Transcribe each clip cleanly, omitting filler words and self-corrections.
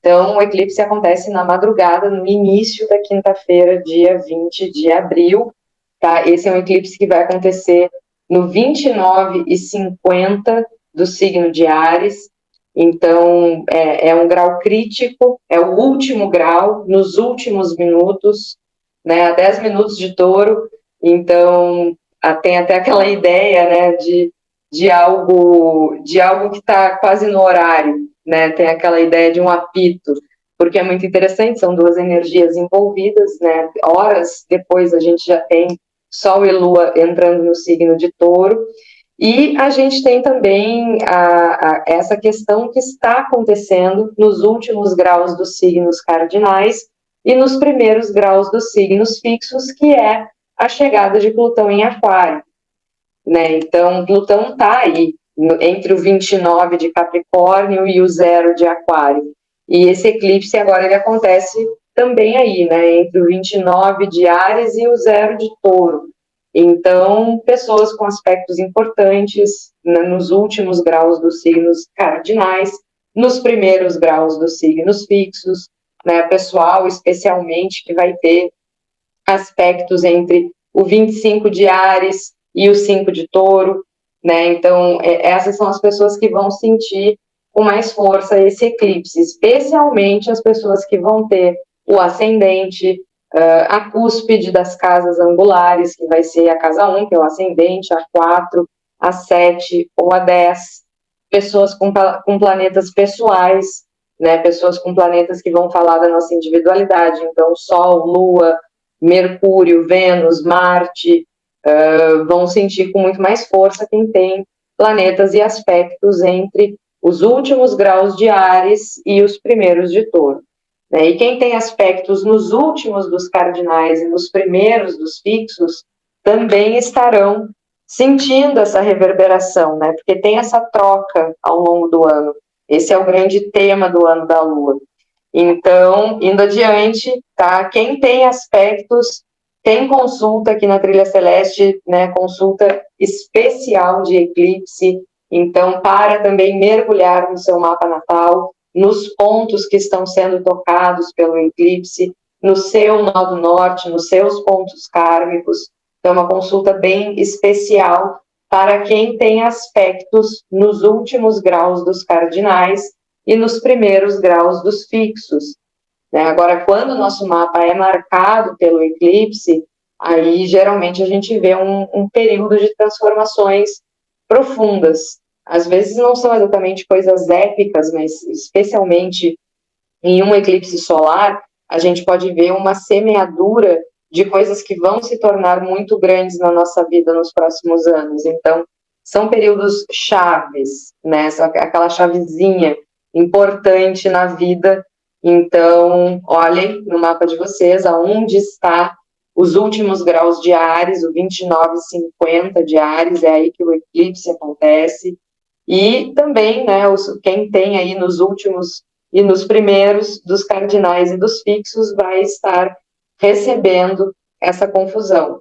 Então, o eclipse acontece na madrugada, no início da quinta-feira, dia 20 de abril, tá? Esse é um eclipse que vai acontecer no 29h50 do signo de Áries. Então, é um grau crítico, é o último grau, nos últimos minutos, né, a 10 minutos de Touro. Então, tem até aquela ideia, né, de algo que está quase no horário, né, tem aquela ideia de um apito, porque é muito interessante, são duas energias envolvidas, né, horas depois a gente já tem Sol e Lua entrando no signo de Touro, e a gente tem também essa questão que está acontecendo nos últimos graus dos signos cardinais e nos primeiros graus dos signos fixos, que é a chegada de Plutão em Aquário, né? Então, Plutão está aí, entre o 29 de Capricórnio e o 0 de Aquário. E esse eclipse agora ele acontece também aí, né? Entre o 29 de Áries e o 0 de Touro. Então, pessoas com aspectos importantes, né, nos últimos graus dos signos cardinais, nos primeiros graus dos signos fixos, né? Pessoal, especialmente, que vai ter aspectos entre o 25 de Áries e o 5 de Touro, né? Então, essas são as pessoas que vão sentir com mais força esse eclipse, especialmente as pessoas que vão ter o ascendente, a cúspide das casas angulares, que vai ser a casa 1, que é o ascendente, a 4, a 7 ou a 10, pessoas com planetas pessoais, né? Pessoas com planetas que vão falar da nossa individualidade, então Sol, Lua, Mercúrio, Vênus, Marte, vão sentir com muito mais força quem tem planetas e aspectos entre os últimos graus de Áries e os primeiros de Touro. Né? E quem tem aspectos nos últimos dos cardinais e nos primeiros dos fixos também estarão sentindo essa reverberação, né? Porque tem essa troca ao longo do ano. Esse é o grande tema do ano da Lua. Então, indo adiante, tá? Quem tem aspectos, tem consulta aqui na Trilha Celeste, né? Consulta especial de eclipse. Então, para também mergulhar no seu mapa natal, nos pontos que estão sendo tocados pelo eclipse, no seu nó do norte, nos seus pontos kármicos. Então, é uma consulta bem especial para quem tem aspectos nos últimos graus dos cardinais e nos primeiros graus dos fixos. Né? Agora, quando o nosso mapa é marcado pelo eclipse, aí geralmente a gente vê um período de transformações profundas. Às vezes não são exatamente coisas épicas, mas especialmente em um eclipse solar, a gente pode ver uma semeadura de coisas que vão se tornar muito grandes na nossa vida nos próximos anos. Então, são períodos chaves, né? Aquela chavezinha importante na vida. Então, olhem no mapa de vocês aonde está os últimos graus de Áries, o 29,50 de Áries, é aí que o eclipse acontece. E também, né, quem tem aí nos últimos e nos primeiros dos cardinais e dos fixos vai estar recebendo essa confusão.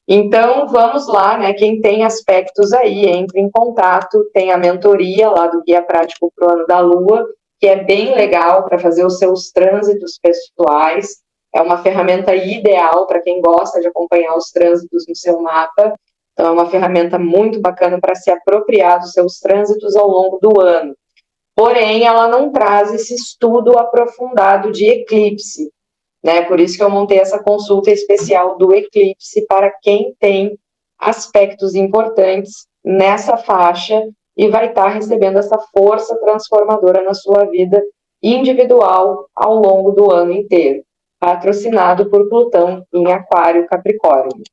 Então, vamos lá, né? Quem tem aspectos aí, entre em contato, tem a mentoria lá do Guia Prático para o Ano da Lua, que é bem legal para fazer os seus trânsitos pessoais, é uma ferramenta ideal para quem gosta de acompanhar os trânsitos no seu mapa, então é uma ferramenta muito bacana para se apropriar dos seus trânsitos ao longo do ano. Porém, ela não traz esse estudo aprofundado de eclipse, né? Por isso que eu montei essa consulta especial do eclipse para quem tem aspectos importantes nessa faixa e vai estar recebendo essa força transformadora na sua vida individual ao longo do ano inteiro, patrocinado por Plutão em Aquário Capricórnio.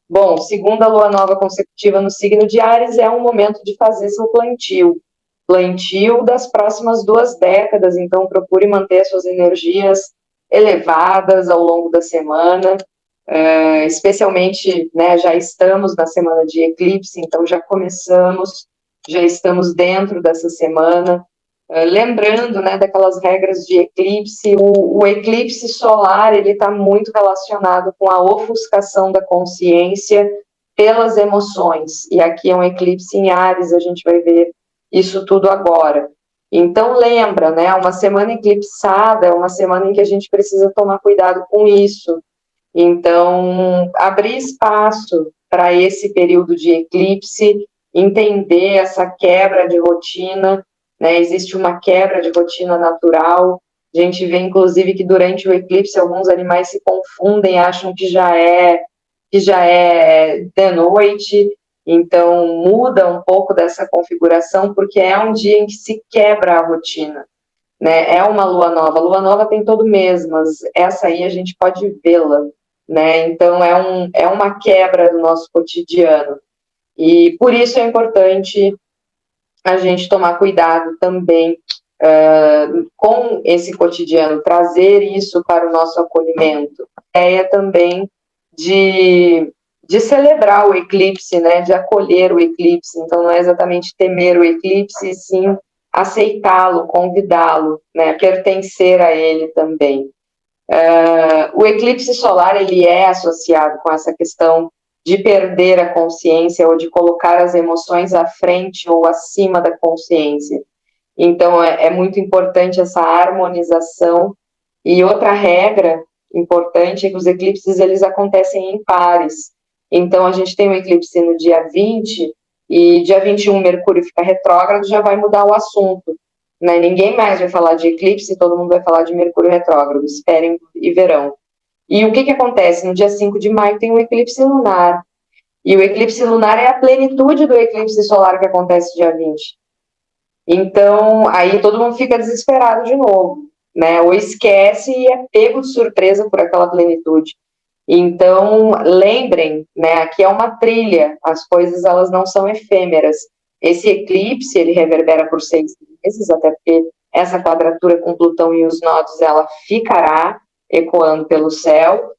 Bom, segunda lua nova consecutiva no signo de Áries é um momento de fazer seu plantio das próximas 2 décadas, então procure manter suas energias elevadas ao longo da semana, especialmente, né, já estamos na semana de eclipse, então já estamos dentro dessa semana, lembrando, né, daquelas regras de eclipse, o eclipse solar, ele está muito relacionado com a ofuscação da consciência pelas emoções, e aqui é um eclipse em Áries, a gente vai ver isso tudo agora. Então, lembra, né? Uma semana eclipsada é uma semana em que a gente precisa tomar cuidado com isso. Então, abrir espaço para esse período de eclipse, entender essa quebra de rotina, né? Existe uma quebra de rotina natural. A gente vê, inclusive, que durante o eclipse alguns animais se confundem, acham que já é de noite, então muda um pouco dessa configuração, porque é um dia em que se quebra a rotina, né? É uma lua nova. A lua nova tem todo mês, mas essa aí a gente pode vê-la, né? Então é uma quebra do nosso cotidiano. E por isso é importante a gente tomar cuidado também com esse cotidiano, trazer isso para o nosso acolhimento. É também de celebrar o eclipse, né, de acolher o eclipse. Então, não é exatamente temer o eclipse, sim aceitá-lo, convidá-lo, né, pertencer a ele também. O eclipse solar, ele é associado com essa questão de perder a consciência ou de colocar as emoções à frente ou acima da consciência. Então, é muito importante essa harmonização. E outra regra importante é que os eclipses, eles acontecem em pares. Então, a gente tem um eclipse no dia 20, e dia 21 Mercúrio fica retrógrado, já vai mudar o assunto. Né? Ninguém mais vai falar de eclipse, todo mundo vai falar de Mercúrio retrógrado. Esperem e verão. E o que acontece? No dia 5 de maio tem um eclipse lunar. E o eclipse lunar é a plenitude do eclipse solar que acontece dia 20. Então, aí todo mundo fica desesperado de novo, né? Ou esquece e é pego de surpresa por aquela plenitude. Então, lembrem, né? Aqui é uma trilha, as coisas elas não são efêmeras. Esse eclipse, ele reverbera por 6 meses, até porque essa quadratura com Plutão e os nodos, ela ficará ecoando pelo céu,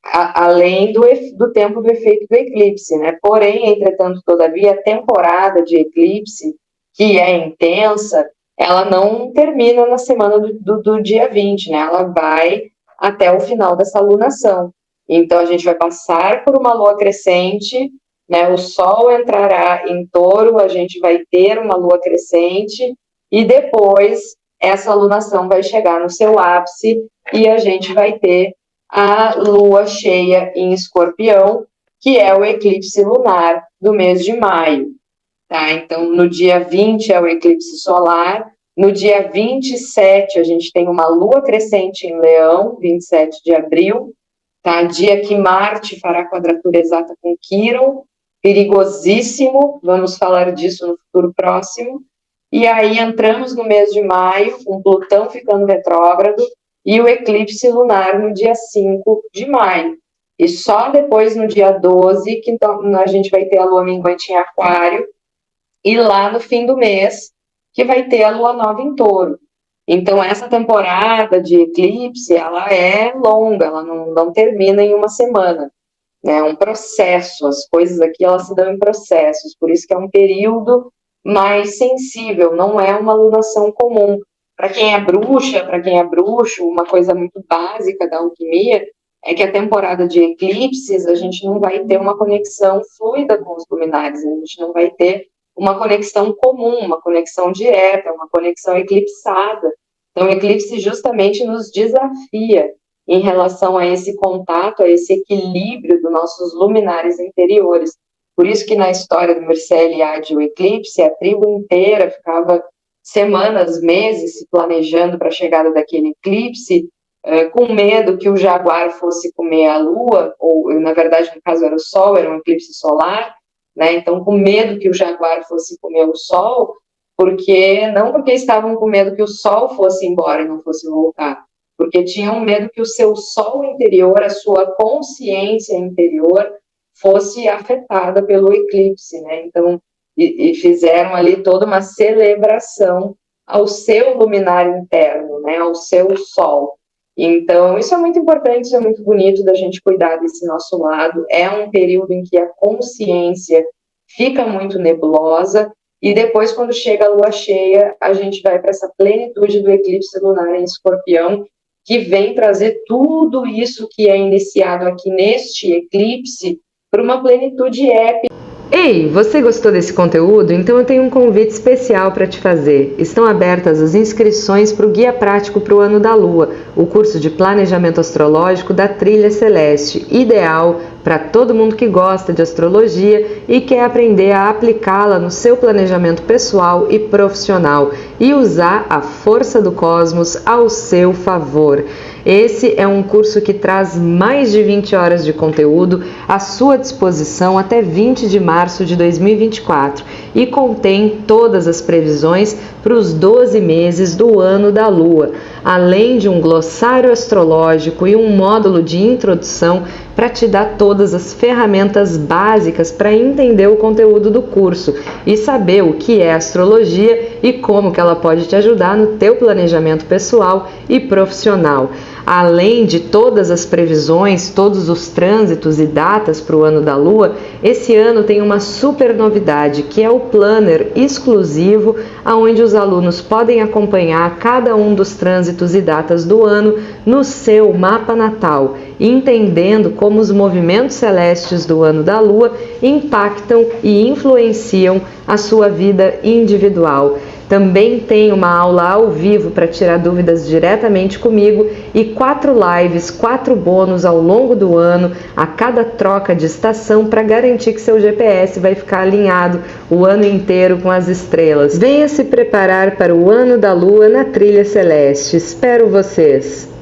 além do tempo do efeito do eclipse, né? Porém, entretanto, todavia, a temporada de eclipse, que é intensa, ela não termina na semana do dia 20, né? Ela vai até o final dessa lunação. Então, a gente vai passar por uma lua crescente, né? O Sol entrará em Touro, a gente vai ter uma lua crescente, e depois essa lunação vai chegar no seu ápice e a gente vai ter a lua cheia em Escorpião, que é o eclipse lunar do mês de maio. Tá? Então, no dia 20 é o eclipse solar, no dia 27 a gente tem uma lua crescente em Leão, 27 de abril, tá? Dia que Marte fará quadratura exata com Quirón, perigosíssimo, vamos falar disso no futuro próximo. E aí entramos no mês de maio, com Plutão ficando retrógrado, e o eclipse lunar no dia 5 de maio. E só depois, no dia 12, que então, a gente vai ter a lua minguante em Aquário, e lá no fim do mês, que vai ter a lua nova em Touro. Então, essa temporada de eclipse, ela é longa, ela não termina em uma semana. É um processo, as coisas aqui, elas se dão em processos, por isso que é um período mais sensível, não é uma alunação comum. Para quem é bruxa, para quem é bruxo, uma coisa muito básica da alquimia é que a temporada de eclipses, a gente não vai ter uma conexão fluida com os luminares, a gente não vai ter uma conexão comum, uma conexão direta, uma conexão eclipsada. Então, o eclipse justamente nos desafia em relação a esse contato, a esse equilíbrio dos nossos luminares interiores. Por isso que na história do Mircea Eliade, o eclipse, a tribo inteira ficava semanas, meses se planejando para a chegada daquele eclipse, com medo que o jaguar fosse comer a lua, ou na verdade no caso era o sol, era um eclipse solar, né? Então com medo que o jaguar fosse comer o sol, não porque estavam com medo que o sol fosse embora e não fosse voltar, porque tinham medo que o seu sol interior, a sua consciência interior, fosse afetada pelo eclipse, né? Então, e fizeram ali toda uma celebração ao seu luminar interno, né? Ao seu sol. Então, isso é muito importante, isso é muito bonito da gente cuidar desse nosso lado. É um período em que a consciência fica muito nebulosa, e depois, quando chega a lua cheia, a gente vai para essa plenitude do eclipse lunar em Escorpião, que vem trazer tudo isso que é iniciado aqui neste eclipse para uma plenitude épica. Ei, você gostou desse conteúdo? Então eu tenho um convite especial para te fazer. Estão abertas as inscrições para o Guia Prático para o Ano da Lua, o curso de planejamento astrológico da Trilha Celeste, ideal para todo mundo que gosta de astrologia e quer aprender a aplicá-la no seu planejamento pessoal e profissional e usar a força do cosmos ao seu favor. Esse é um curso que traz mais de 20 horas de conteúdo à sua disposição até 20 de março de 2024 e contém todas as previsões para os 12 meses do ano da Lua, além de um glossário astrológico e um módulo de introdução para te dar todas as ferramentas básicas para entender o conteúdo do curso e saber o que é astrologia e como que ela pode te ajudar no teu planejamento pessoal e profissional. Além de todas as previsões, todos os trânsitos e datas para o ano da Lua, esse ano tem uma super novidade, que é o planner exclusivo, onde os alunos podem acompanhar cada um dos trânsitos e datas do ano no seu mapa natal, entendendo como os movimentos celestes do ano da Lua impactam e influenciam a sua vida individual. Também tem uma aula ao vivo para tirar dúvidas diretamente comigo e 4 lives, 4 bônus ao longo do ano, a cada troca de estação, para garantir que seu GPS vai ficar alinhado o ano inteiro com as estrelas. Venha se preparar para o ano da Lua na Trilha Celeste. Espero vocês!